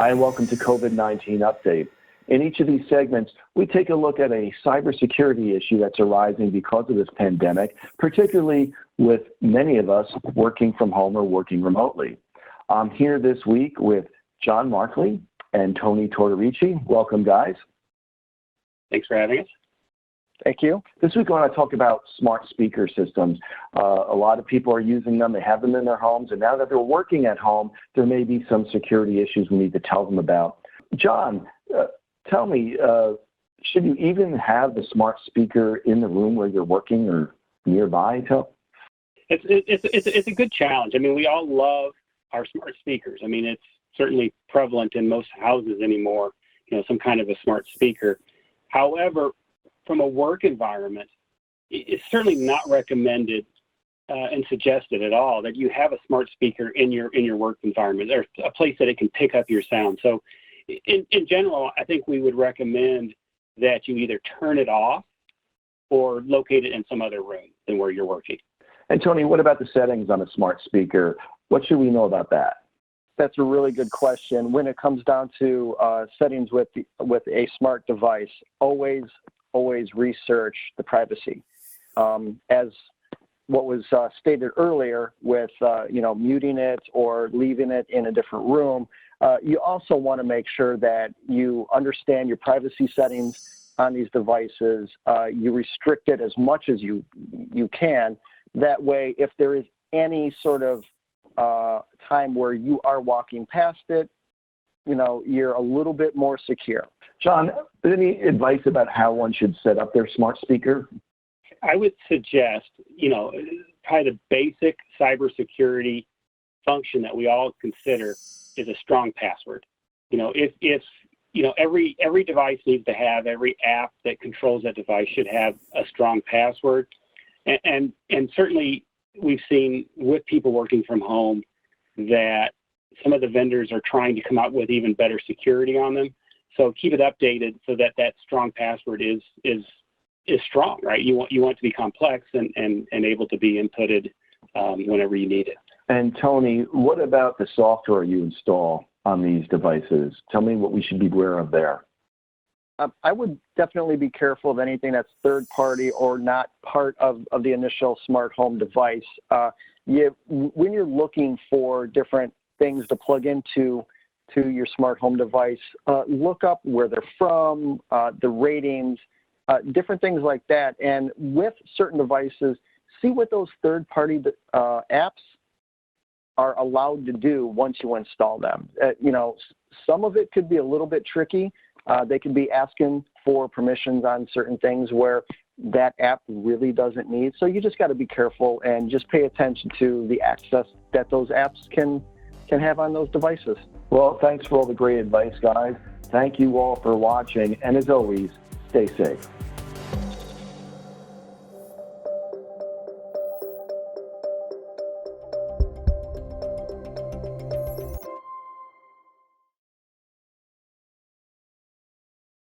Hi, and welcome to COVID-19 Update. In each of these segments, we take a look at a cybersecurity issue that's arising because of this pandemic, particularly with many of us working from home or working remotely. I'm here this week with John Markley and Tony Tortorici. Welcome, guys. Thanks for having us. Thank you. This week I want to talk about smart speaker systems. A lot of people are using them. They have them in their homes. And now that they're working at home, there may be some security issues we need to tell them about. John, tell me, should you even have the smart speaker in the room where you're working or nearby? It's a good challenge. I mean, we all love our smart speakers. I mean, it's certainly prevalent in most houses anymore, some kind of a smart speaker. However, from a work environment, it's certainly not recommended and suggested at all that you have a smart speaker in your work environment or a place that it can pick up your sound. So in general, I think we would recommend that you either turn it off or locate it in some other room than where you're working. And Tony, what about the settings on a smart speaker? What should we know about that? That's a really good question. When it comes down to settings with a smart device, always research the privacy. As what was stated earlier with muting it or leaving it in a different room, you also want to make sure that you understand your privacy settings on these devices. You restrict it as much as you can. That way, if there is any sort of time where you are walking past it, you're a little bit more secure. John, any advice about how one should set up their smart speaker? I would suggest, probably the basic cybersecurity function that we all consider is a strong password. If every device needs to have, every app that controls that device should have a strong password. And certainly we've seen with people working from home that some of the vendors are trying to come out with even better security on them. So keep it updated so that strong password is strong, right? You want it to be complex and able to be inputted whenever you need it. And Tony, what about the software you install on these devices? Tell me what we should be aware of there. I would definitely be careful of anything that's third party or not part of the initial smart home device. When you're looking for different things to plug into your smart home device, look up where they're from, the ratings, different things like that. And with certain devices, see what those third-party apps are allowed to do once you install them. Some of it could be a little bit tricky. They could be asking for permissions on certain things where that app really doesn't need. So you just got to be careful and just pay attention to the access that those apps can have on those devices. Well, thanks for all the great advice, guys. Thank you all for watching, and as always, stay safe.